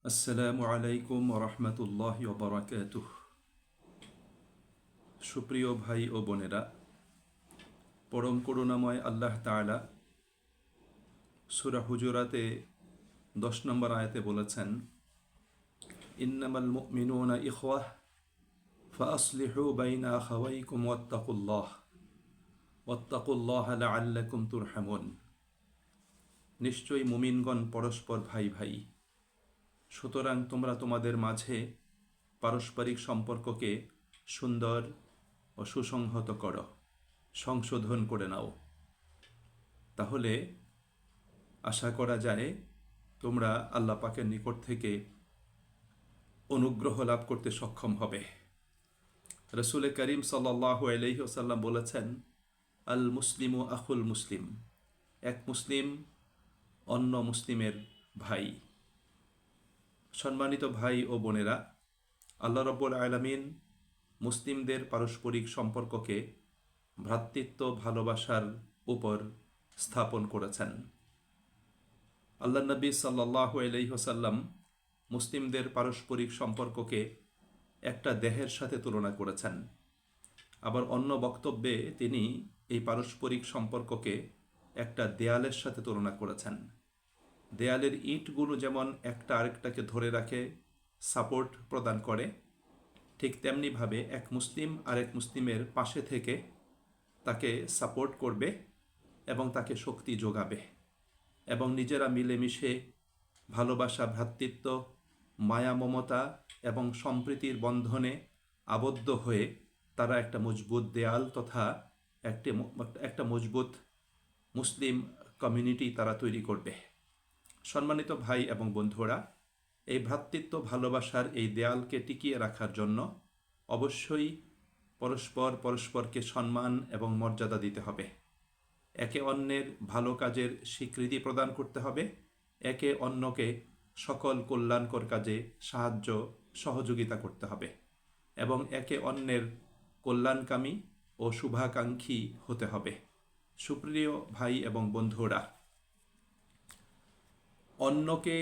আসসালামু আলাইকুম রহমতুল্লাহি ওবরাকাতুহ। সুপ্রিয় ভাই ও বোনেরা, পরম করুণাময় আল্লাহ তাআলা সূরা হুজুরাতে 10 নম্বর আয়াতে বলেছেন, ইন্নামাল মুমিনুনা ইখওয়াহ ফাআসলিহু বাইনা আখাওয়াইকুম ওয়াত্তাকুল্লাহ লাআল্লাকুম তুরহামুন। নিশ্চয়ই মুমিনগণ পরস্পর ভাই ভাই, সুতরাং তোমরা তোমাদের মাঝে পারস্পরিক সম্পর্ককে সুন্দর ও সুসংহত করো, সংশোধন করে নাও। তাহলে আশা করা যায় তোমরা আল্লাহ পাকের নিকট থেকে অনুগ্রহ লাভ করতে সক্ষম হবে। রসুল করিম সাল্লাল্লাহু আলাইহি ওয়াসাল্লাম বলেছেন, আল মুসলিমু আখুল মুসলিম, এক মুসলিম অন্য মুসলিমের ভাই। সম্মানিত ভাই ও বোনেরা, আল্লাহ রাব্বুল আলামিন মুসলিমদের পারস্পরিক সম্পর্ককে ভ্রাতৃত্ব ভালোবাসার উপর স্থাপন করেছেন। আল্লাহ নবী সাল্লাল্লাহু আলাইহি ওয়াসাল্লাম মুসলিমদের পারস্পরিক সম্পর্ককে একটা দেহের সাথে তুলনা করেছেন। আবার অন্য বক্তব্যে তিনি এই পারস্পরিক সম্পর্ককে একটা দেয়ালের সাথে তুলনা করেছেন। দেয়ালের ইঁটগুলো যেমন একটা আরেকটাকে ধরে রাখে, সাপোর্ট প্রদান করে, ঠিক তেমনিভাবে এক মুসলিম আরেক মুসলিমের পাশে থেকে তাকে সাপোর্ট করবে এবং তাকে শক্তি যোগাবে, এবং নিজেরা মিলেমিশে ভালোবাসা, ভ্রাতৃত্ব, মায়া, মমতা এবং সম্প্রীতির বন্ধনে আবদ্ধ হয়ে তারা একটা মজবুত দেয়াল তথা একটা মজবুত মুসলিম কমিউনিটি তারা তৈরি করবে। সম্মানিত ভাই এবং বন্ধুরা, এই ভ্রাতৃত্ব ভালোবাসার এই দেয়ালকে টিকিয়ে রাখার জন্য অবশ্যই পরস্পরকে সম্মান এবং মর্যাদা দিতে হবে। একে অন্যের ভালো কাজের স্বীকৃতি প্রদান করতে হবে, একে অন্যকে সকল কল্যাণকর কাজে সাহায্য সহযোগিতা করতে হবে এবং একে অন্যের কল্যাণকামী ও শুভাকাঙ্ক্ষী হতে হবে। সুপ্রিয় ভাই এবং বন্ধুরা, অন্যকে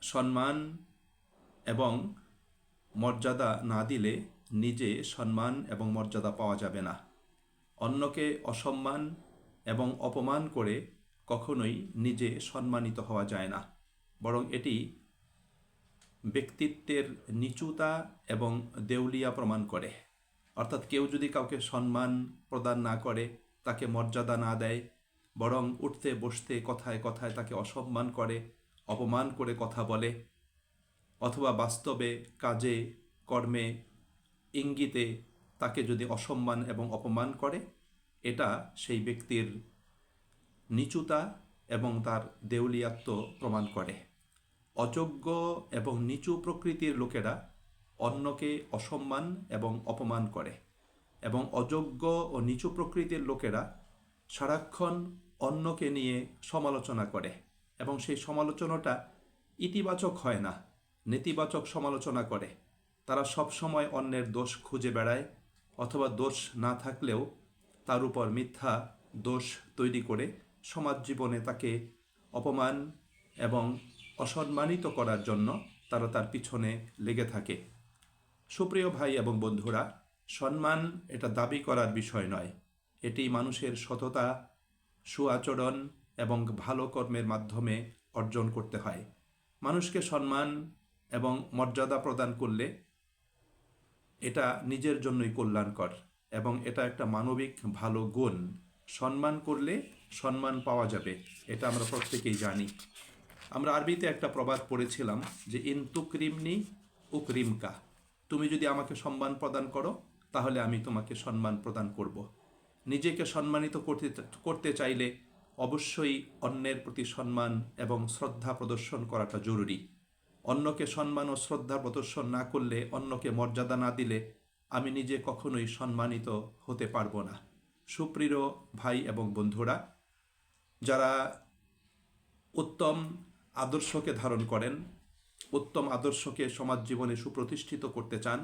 সম্মান এবং মর্যাদা না দিলে নিজে সম্মান এবং মর্যাদা পাওয়া যাবে না। অন্যকে অসম্মান এবং অপমান করে কখনোই নিজে সম্মানিত হওয়া যায় না, বরং এটি ব্যক্তিত্বের নিচুতা এবং দেউলিয়া প্রমাণ করে। অর্থাৎ কেউ যদি কাউকে সম্মান প্রদান না করে, তাকে মর্যাদা না দেয়, বরং উঠতে বসতে কথায় কথায় তাকে অসম্মান করে, অপমান করে কথা বলে, অথবা বাস্তবে কাজে কর্মে ইঙ্গিতে তাকে যদি অসম্মান এবং অপমান করে, এটা সেই ব্যক্তির নিচুতা এবং তার দেউলিয়াত্ব প্রমাণ করে। অযোগ্য এবং নিচু প্রকৃতির লোকেরা অন্যকে অসম্মান এবং অপমান করে, এবং অযোগ্য ও নিচু প্রকৃতির লোকেরা সারাক্ষণ অন্যকে নিয়ে সমালোচনা করে, এবং সেই সমালোচনাটা ইতিবাচক হয় না, নেতিবাচক সমালোচনা করে। তারা সবসময় অন্যের দোষ খুঁজে বেড়ায়, অথবা দোষ না থাকলেও তার উপর মিথ্যা দোষ তৈরি করে সমাজ জীবনে তাকে অপমান এবং অসম্মানিত করার জন্য তারা তার পিছনে লেগে থাকে। সুপ্রিয় ভাই এবং বন্ধুরা, সম্মান এটা দাবি করার বিষয় নয়, এটি মানুষের সততা, সুআচরণ এবং ভালো কর্মের মাধ্যমে অর্জন করতে হয়। মানুষকে সম্মান এবং মর্যাদা প্রদান করলে এটা নিজের জন্যই কল্যাণকর, এবং এটা একটা মানবিক ভালো গুণ। সম্মান করলে সম্মান পাওয়া যাবে, এটা আমরা প্রত্যেকেই জানি। আমরা আরবিতে একটা প্রবাদ পড়েছিলাম যে, ইন তুকরিমনি উকরিমকা, তুমি যদি আমাকে সম্মান প্রদান করো তাহলে আমি তোমাকে সম্মান প্রদান করব। নিজেকে সম্মানিত করতে চাইলে অবশ্যই অন্যের প্রতি সম্মান এবং শ্রদ্ধা প্রদর্শন করাটা জরুরি। অন্যকে সম্মান ও শ্রদ্ধা প্রদর্শন না করলে, অন্যকে মর্যাদা না দিলে আমি নিজে কখনোই সম্মানিত হতে পারবো না। সুপ্রিয় ভাই এবং বন্ধুরা, যারা উত্তম আদর্শকে ধারণ করেন, উত্তম আদর্শকে সমাজ জীবনে সুপ্রতিষ্ঠিত করতে চান,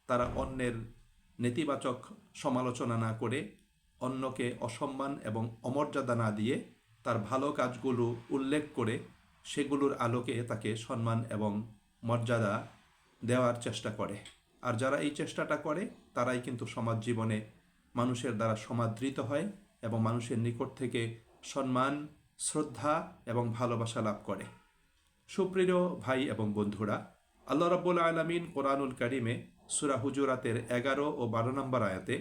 তারা অন্যের নেতিবাচক সমালোচনা না করে, অন্যকে অসম্মান এবং অমর্যাদা না দিয়ে তার ভালো কাজগুলো উল্লেখ করে সেগুলোর আলোকে তাকে সম্মান এবং মর্যাদা দেওয়ার চেষ্টা করে। আর যারা এই চেষ্টাটা করে তারাই কিন্তু সমাজ জীবনে মানুষের দ্বারা সমাদৃত হয় এবং মানুষের নিকট থেকে সম্মান, শ্রদ্ধা এবং ভালোবাসা লাভ করে। সুপ্রিয় ভাই এবং বন্ধুরা, আল্লাহ রাব্বুল আলামিন কোরআনুল কারিমে সূরা হুজুরাতের 11 ও 12 নম্বর আয়াতে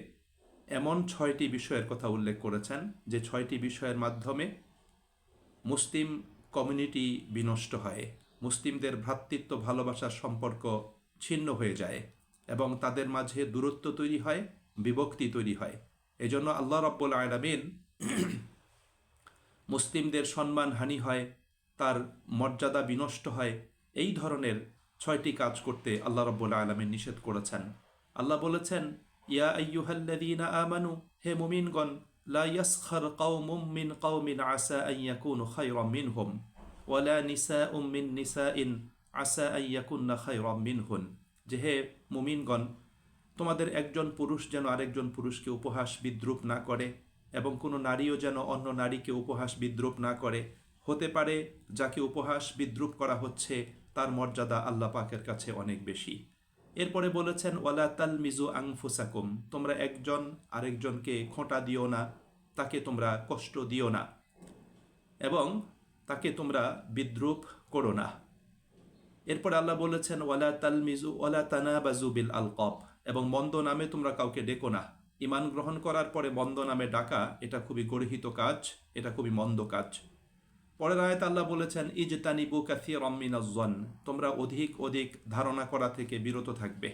এমন 6টি বিষয়ের কথা উল্লেখ করেছেন যে 6টি বিষয়ের মাধ্যমে মুসলিম কমিউনিটি বিনষ্ট হয়, মুসলিমদের ভ্রাতৃত্ব ভালোবাসার সম্পর্ক ছিন্ন হয়ে যায় এবং তাদের মাঝে দূরত্ব তৈরি হয়, বিভক্তি তৈরি হয়। এজন্য আল্লাহ রাব্বুল আলামিন মুসলিমদের সম্মানহানি হয়, তার মর্যাদা বিনষ্ট হয়, এই ধরনের 6টি কাজ করতে আল্লাহ রাব্বুল আলামিন নিষেধ করেছেন। আল্লাহ বলেছেন, ইয়া আইয়ুহাল্লাযীনা আমানু, হে মুমিনগণ, লা ইয়াসখার কওমুম মিন কওমিন আসা আন ইয়াকুনু খায়রাম মিনহুম ওয়ালা নিসাউম মিন নিসাইন আসা আন ইয়াকুননা খায়রাম মিনহুন। যে হে মুমিনগণ, তোমাদের একজন পুরুষ যেন আরেকজন পুরুষকে উপহাস বিদ্রূপ না করে এবং কোনো নারীও যেন অন্য নারীকে উপহাস বিদ্রূপ না করে। হতে পারে যাকে উপহাস বিদ্রূপ করা হচ্ছে তার মর্যাদা আল্লাহ পাকের কাছে অনেক বেশি। এরপরে বলেছেন, ওয়ালা তালমিজু আনফুসাকুম, তোমরা একজন আরেকজনকে খোঁটা দিও না, তাকে তোমরা কষ্ট দিও না এবং তাকে তোমরা বিদ্রূপ করো না। এরপর আল্লাহ বলেছেন, ওয়ালা তানাবাজু বিল আলকাব, এবং মন্দ নামে তোমরা কাউকে ডেকো না। ঈমান গ্রহণ করার পরে মন্দ নামে ডাকা এটা খুবই গর্হিত কাজ, এটা খুবই মন্দ কাজ। পরের আয়াতে আল্লাহ বলেছেন, ইজতানিবু কাসীরাম মিনাজ-যন, তোমরা অধিক অধিক ধারণা করা থেকে বিরত থাকবে।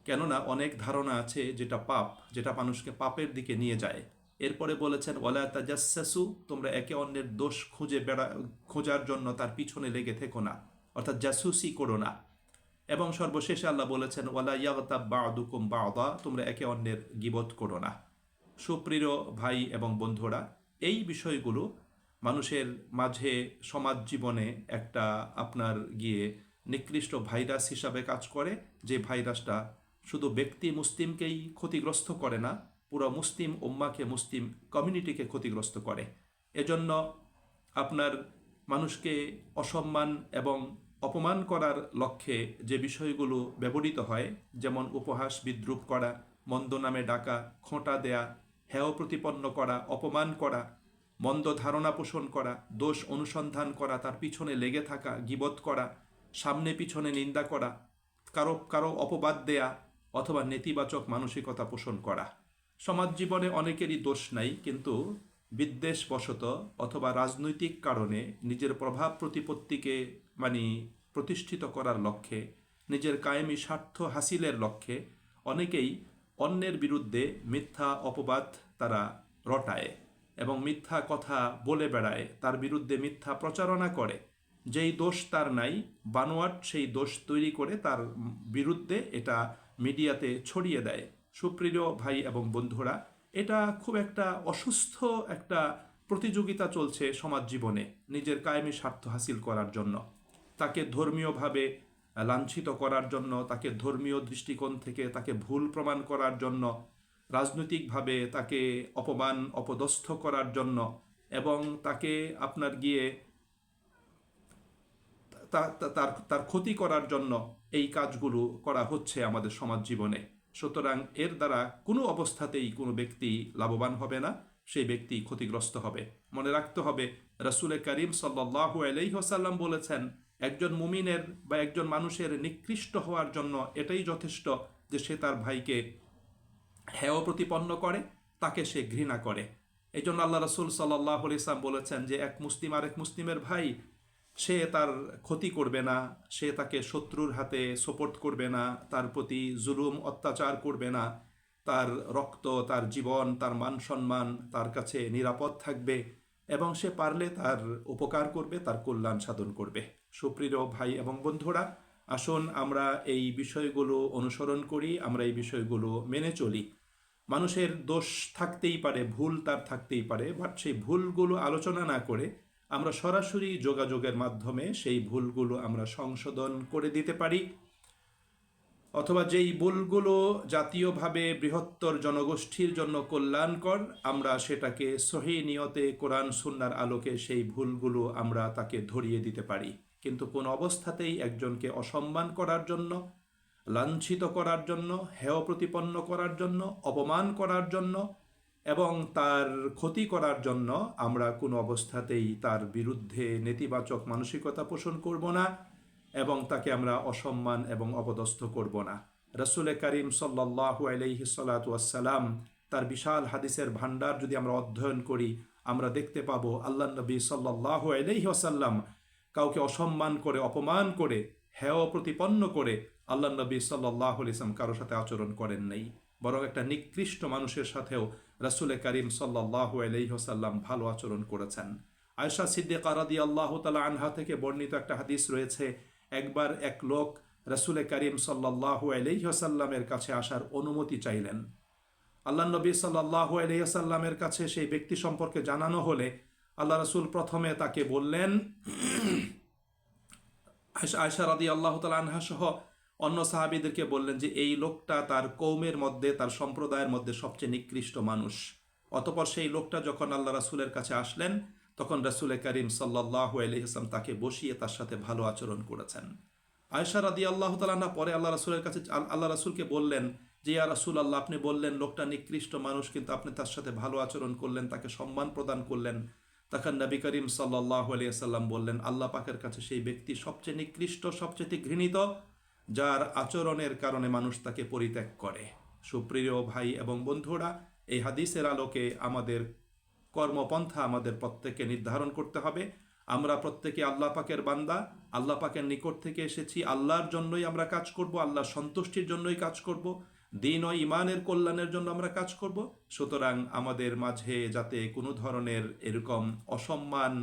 কেননা অনেক ধারণা আছে যেটা পাপ, যেটা মানুষকে পাপের দিকে নিয়ে যায়। এরপরে বলেছেন, ওয়ালা তাজাসসু, তোমরা একে অন্যের দোষ খোঁজার জন্য তার পিছনে লেগে থেকো না, অর্থাৎ জাসুসি করো না। এবং সর্বশেষে আল্লাহ বলেছেন, ওয়ালা ইয়াগতাব বা'দুকুম বা'দা, তোমরা একে অন্যের গীবত করো না। সুপ্রিয় ভাই এবং বন্ধুরা, এই বিষয়গুলো মানুষের মাঝে সমাজ জীবনে একটা আপনার গিয়ে নিকৃষ্ট ভাইরাস হিসাবে কাজ করে, যে ভাইরাসটা শুধু ব্যক্তি মুসলিমকেই ক্ষতিগ্রস্ত করে না, পুরো মুসলিম উম্মাকে, মুসলিম কমিউনিটিকে ক্ষতিগ্রস্ত করে। এজন্য আপনার মানুষকে অসম্মান এবং অপমান করার লক্ষ্যে যে বিষয়গুলো ব্যবহৃত হয়, যেমন উপহাস বিদ্রূপ করা, মন্দ নামে ডাকা, খোঁটা দেয়া, হেয় প্রতিপন্ন করা, অপমান করা, মন্দ ধারণা পোষণ করা, দোষ অনুসন্ধান করা, তার পিছনে লেগে থাকা, গীবত করা, সামনে পিছনে নিন্দা করা, কারো কারো অপবাদ দেয়া অথবা নেতিবাচক মানসিকতা পোষণ করা। সমাজ জীবনে অনেকেরই দোষ নাই, কিন্তু বিদ্বেষবশত অথবা রাজনৈতিক কারণে নিজের প্রভাব প্রতিপত্তিকে প্রতিষ্ঠিত করার লক্ষ্যে, নিজের কায়েমি স্বার্থ হাসিলের লক্ষ্যে অনেকেই অন্যের বিরুদ্ধে মিথ্যা অপবাদ তারা রটায় এবং মিথ্যা কথা বলে বেড়ায়, তার বিরুদ্ধে মিথ্যা প্রচারণা করে। যেই দোষ তার নাই, বানোয়াট সেই দোষ তৈরি করে তার বিরুদ্ধে এটা মিডিয়াতে ছড়িয়ে দেয়। সুপ্রিয় ভাই এবং বন্ধুরা, এটা খুব একটা অসুস্থ একটা প্রতিযোগিতা চলছে সমাজ জীবনে নিজের কায়েমি স্বার্থ হাসিল করার জন্য, তাকে ধর্মীয়ভাবে লাঞ্ছিত করার জন্য, তাকে ধর্মীয় দৃষ্টিকোণ থেকে তাকে ভুল প্রমাণ করার জন্য, রাজনৈতিকভাবে তাকে অপমান অপদস্থ করার জন্য এবং তাকে আপনার গিয়ে তার ক্ষতি করার জন্য এই কাজগুলো করা হচ্ছে আমাদের সমাজ জীবনে। সুতরাং এর দ্বারা কোনো অবস্থাতেই কোনো ব্যক্তি লাভবান হবে না, সেই ব্যক্তি ক্ষতিগ্রস্ত হবে। মনে রাখতে হবে, রাসূল করিম সাল্লাল্লাহু আলাইহি ওয়াসাল্লাম বলেছেন, একজন মুমিনের বা একজন মানুষের নিকৃষ্ট হওয়ার জন্য এটাই যথেষ্ট যে সে তার ভাইকে হেয় প্রতিপন্ন করে, তাকে সে ঘৃণা করে। এই জন্য আল্লাহ রাসূল সাল্লাল্লাহু আলাইহি ওয়াসাল্লাম বলেছেন যে এক মুসলিম আরেক মুসলিমের ভাই, সে তার ক্ষতি করবে না, সে তাকে শত্রুর হাতে সোপর্দ করবে না, তার প্রতি জুলুম অত্যাচার করবে না, তার রক্ত, তার জীবন, তার মান সম্মান তার কাছে নিরাপদ থাকবে এবং সে পারলে তার উপকার করবে, তার কল্যাণ সাধন করবে। সুপ্রিয় ভাই এবং বন্ধুরা, আসুন আমরা এই বিষয়গুলো অনুসরণ করি, আমরা এই বিষয়গুলো মেনে চলি। মানুষের দোষ থাকতেই পারে, ভুল তার থাকতেই পারে, বাট সেই ভুলগুলো আলোচনা না করে আমরা সরাসরি যোগাযোগের মাধ্যমে সেই ভুলগুলো আমরা সংশোধন করে দিতে পারি, অথবা যেই ভুলগুলো জাতীয়ভাবে বৃহত্তর জনগোষ্ঠীর জন্য কল্যাণকর, আমরা সেটাকে সহিহ নিয়তে কোরআন সুন্নাহর আলোকে সেই ভুলগুলো আমরা তাকে ধরিয়ে দিতে পারি। কিন্তু কোন অবস্থাতেই একজনকে অসম্মান করার জন্য, লাঞ্ছিত করার জন্য, হেয় প্রতিপন্ন করার জন্য, অপমান করার জন্য এবং তার ক্ষতি করার জন্য আমরা কোনো অবস্থাতেই তার বিরুদ্ধে নেতিবাচক মানসিকতা পোষণ করব না এবং তাকে আমরা অসম্মান এবং অপদস্থ করব না। রাসূল করিম সাল্লাল্লাহু আলাইহি সাল্লাতু ওয়াসসালাম তার বিশাল হাদিসের ভান্ডার যদি আমরা অধ্যয়ন করি, আমরা দেখতে পাবো আল্লাহ নবী সাল্লাল্লাহু আলাইহি ওয়াসাল্লাম কাউকে অসম্মান করে, অপমান করে, হেয় প্রতিপন্ন করে আল্লাহ নবী সাল্লাল্লাহু আলাইহি ওয়াসাল্লাম কারোর সাথে আচরণ করেন নাই, বরং একটা নিকৃষ্ট মানুষের সাথেও রাসূল করিম সাল্লাল্লাহু আলাইহি ওয়াসাল্লাম ভালো আচরণ করেছেন। আয়েশা সিদ্দিকা রাদিয়াল্লাহু তাআলা আনহা থেকে বর্ণিত একটা হাদিস রয়েছে, একবার এক লোক রাসূল করিম সাল্লাল্লাহু আলাইহি ওয়াসাল্লামের কাছে আসার অনুমতি চাইলেন। আল্লাহ নবী সাল্লাল্লাহু আলাইহি ওয়াসাল্লামের কাছে সেই ব্যক্তি সম্পর্কে জানানো হলে আল্লাহ রাসূল প্রথমে তাকে বললেন, আয়েশা রাদিয়াল্লাহু তাআলা আনহা সহ অন্য সাহাবীদেরকে বললেন যে এই লোকটা তার কওমের মধ্যে, তার সম্প্রদায়ের মধ্যে সবচেয়ে নিকৃষ্ট মানুষ। অতঃপর সেই লোকটা যখন আল্লাহ রাসূলের কাছে আসলেন, তখন রাসূল করিম সাল্লাল্লাহু আলাইহি ওয়াসাল্লাম তাকে বসিয়ে তার সাথে ভালো আচরণ করেছেন। আয়েশা রাদিয়াল্লাহু তাআলা আনহা পরে আল্লাহ রাসূলের কাছে আল্লাহ রাসূলকে বললেন যে ইয়া রাসূলুল্লাহ, আপনি বললেন লোকটা নিকৃষ্ট মানুষ, কিন্তু আপনি তার সাথে ভালো আচরণ করলেন, তাকে সম্মান প্রদান করলেন। তখন নবী করিম সাল্লাল্লাহু আলাইহি ওয়াসাল্লাম বললেন, আল্লাহ পাকের কাছে সেই ব্যক্তি সবচেয়ে নিকৃষ্ট, সবচেয়ে ঘৃণিত, যার আচরণের কারণে মানুষ তাকে পরিত্যাগ করে। সুপ্রিয় ভাই এবং বন্ধুরা, এই হাদিসের আলোকে আমাদের কর্মপন্থা আমাদের প্রত্যেককে নির্ধারণ করতে হবে। আমরা প্রত্যেকে আল্লাহ পাকের বান্দা, আল্লাহ পাকের নিকট থেকে এসেছি, আল্লাহর জন্যই আমরা কাজ করব, আল্লাহর সন্তুষ্টির জন্যই কাজ করব, দিন ও ইমানের কল্যাণের জন্য আমরা কাজ করব। সুতরাং আমাদের মাঝে যাতে কোনো ধরনের এরকম অসম্মান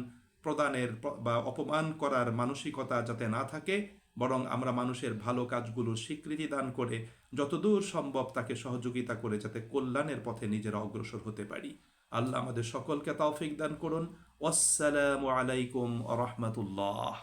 প্রদানের বা অপমান করার মানসিকতা যাতে না থাকে, বরং আমরা মানুষের ভালো কাজগুলোর স্বীকৃতি দান করে যতদূর সম্ভব তাকে সহযোগিতা করে যাতে কল্যাণের পথে নিজেরা অগ্রসর হতে পারি। আল্লাহ আমাদের সকলকে তৌফিক দান করুন। আসসালামু আলাইকুম ওয়া রাহমাতুল্লাহ।